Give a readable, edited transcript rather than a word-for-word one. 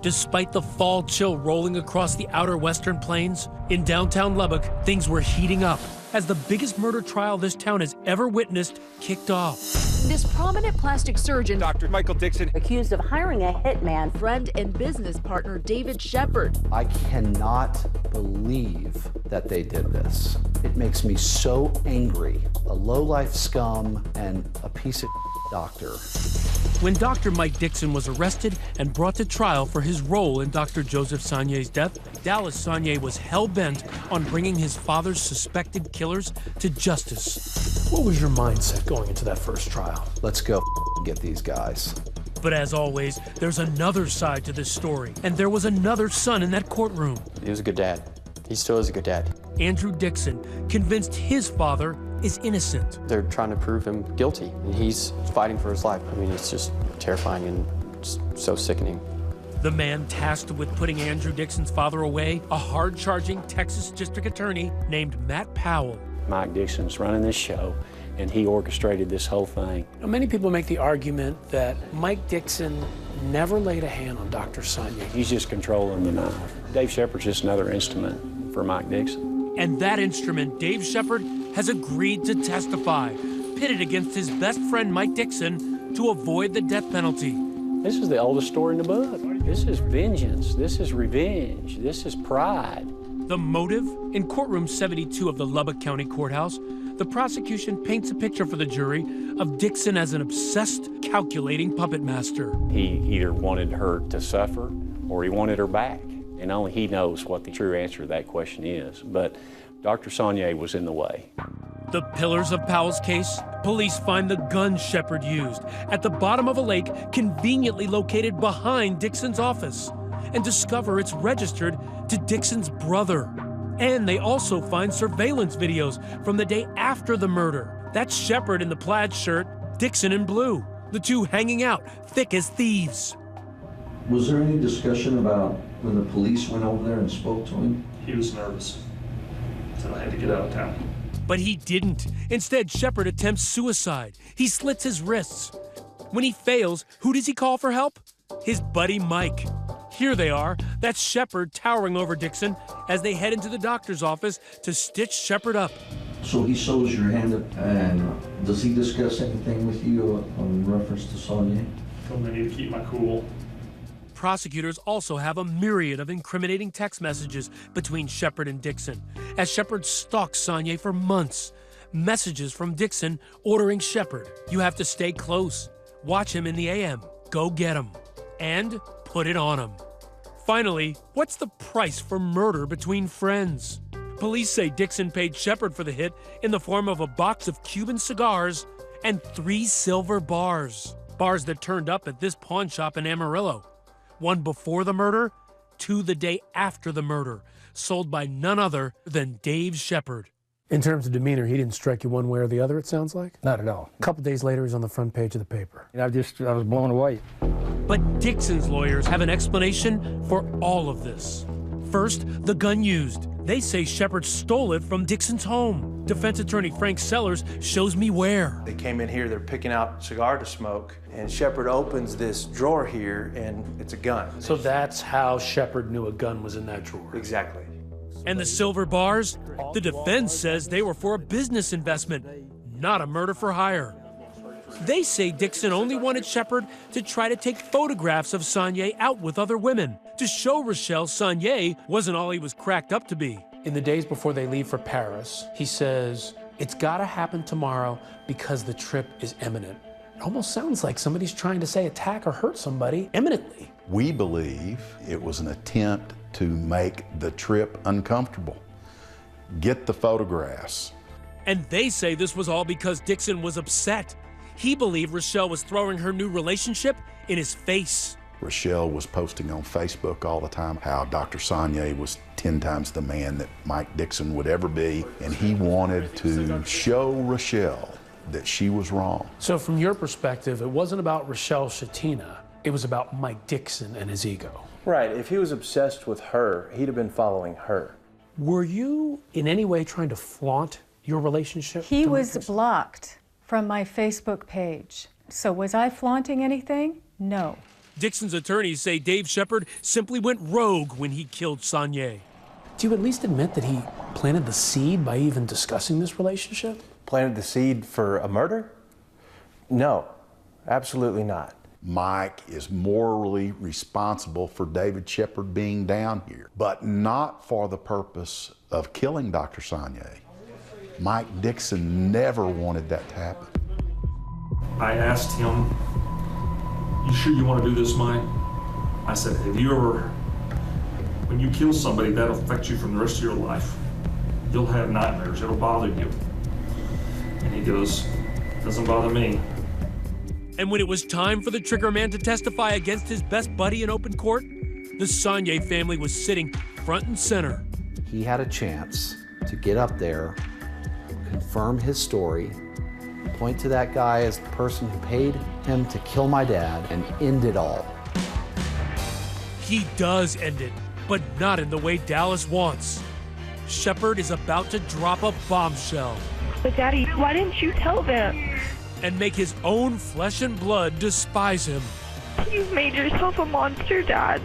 Despite the fall chill rolling across the outer western plains, in downtown Lubbock, things were heating up as the biggest murder trial this town has ever witnessed kicked off. This prominent plastic surgeon, Dr. Michael Dixon, accused of hiring a hitman, friend and business partner David Shepard. I cannot believe that they did this. It makes me so angry. A low-life scum and a piece of doctor. When Dr. Mike Dixon was arrested and brought to trial for his role in Dr. Joseph Sonnier's death, Dallas Sonnier was hell-bent on bringing his father's suspected killers to justice. What was your mindset going into that first trial? Let's go get these guys. But as always, there's another side to this story, and there was another son in that courtroom. He was a good dad. He still is a good dad. Andrew Dixon, convinced his father is innocent. They're trying to prove him guilty, and he's fighting for his life. I mean, it's just terrifying and just so sickening. The man tasked with putting Andrew Dixon's father away, a hard-charging Texas district attorney named Matt Powell. Mike Dixon's running this show, and he orchestrated this whole thing. Many people make the argument that Mike Dixon never laid a hand on Dr. Sonnier. He's just controlling the knife. Dave Shepard's just another instrument for Mike Dixon. And that instrument, Dave Shepard, has agreed to testify, pitted against his best friend Mike Dixon to avoid the death penalty. This is the oldest story in the book. This is vengeance. This is revenge. This is pride. The motive? In courtroom 72 of the Lubbock County Courthouse, the prosecution paints a picture for the jury of Dixon as an obsessed, calculating puppet master. He either wanted her to suffer or he wanted her back. And only he knows what the true answer to that question is. But Dr. Sonnier was in the way. The pillars of Powell's case, police find the gun Shepard used at the bottom of a lake conveniently located behind Dixon's office and discover it's registered to Dixon's brother. And they also find surveillance videos from the day after the murder. That's Shepard in the plaid shirt, Dixon in blue, the two hanging out, thick as thieves. Was there any discussion about when the police went over there and spoke to him? He was nervous, so I had to get out of town. But he didn't. Instead, Shepard attempts suicide. He slits his wrists. When he fails, who does he call for help? His buddy Mike. Here they are. That's Shepard towering over Dixon as they head into the doctor's office to stitch Shepard up. So he sews your hand up, and does he discuss anything with you in reference to Sonnier? Told me I need to keep my cool. Prosecutors also have a myriad of incriminating text messages between Shepard and Dixon, as Shepard stalks Sonnier for months. Messages from Dixon ordering Shepard, "You have to stay close. Watch him in the AM. Go get him. And put it on him." Finally, what's the price for murder between friends? Police say Dixon paid Shepard for the hit in the form of a box of Cuban cigars and 3 silver bars. Bars that turned up at this pawn shop in Amarillo. One before the murder, 2 the day after the murder, sold by none other than Dave Shepard. In terms of demeanor, he didn't strike you one way or the other, it sounds like? Not at all. A couple days later, he's on the front page of the paper. And I was blown away. But Dixon's lawyers have an explanation for all of this. First, the gun used. They say Shepard stole it from Dixon's home. Defense attorney Frank Sellers shows me where. They came in here, they're picking out a cigar to smoke, and Shepard opens this drawer here, and it's a gun. So that's how Shepard knew a gun was in that drawer? Exactly. And the silver bars? The defense says they were for a business investment, not a murder for hire. They say Dixon only wanted Shepard to try to take photographs of Sonnier out with other women, to show Rochelle Sonnier wasn't all he was cracked up to be. In the days before they leave for Paris, he says, "It's gotta happen tomorrow because the trip is imminent." It almost sounds like somebody's trying to say attack or hurt somebody imminently. We believe it was an attempt to make the trip uncomfortable. Get the photographs. And they say this was all because Dixon was upset. He believed Rochelle was throwing her new relationship in his face. Rochelle was posting on Facebook all the time how Dr. Sonnier was 10 times the man that Mike Dixon would ever be, and he wanted to show Rochelle that she was wrong. So from your perspective, it wasn't about Rochelle Shatina, it was about Mike Dixon and his ego. Right, if he was obsessed with her, he'd have been following her. Were you in any way trying to flaunt your relationship? He was blocked from my Facebook page. So was I flaunting anything? No. Dixon's attorneys say Dave Shepard simply went rogue when he killed Sonnier. Do you at least admit that he planted the seed by even discussing this relationship? Planted the seed for a murder? No, absolutely not. Mike is morally responsible for David Shepard being down here, but not for the purpose of killing Dr. Sonnier. Mike Dixon never wanted that to happen. I asked him, "You sure you want to do this, Mike?" I said, "Have you ever, when you kill somebody, that'll affect you from the rest of your life. You'll have nightmares, it'll bother you." And he goes, "Doesn't bother me." And when it was time for the trigger man to testify against his best buddy in open court, the Sonnier family was sitting front and center. He had a chance to get up there, confirm his story, point to that guy as the person who paid him to kill my dad, and end it all. He does end it, but not in the way Dallas wants. Shepard is about to drop a bombshell. But Daddy, why didn't you tell them? And make his own flesh and blood despise him. You've made yourself a monster, Dad.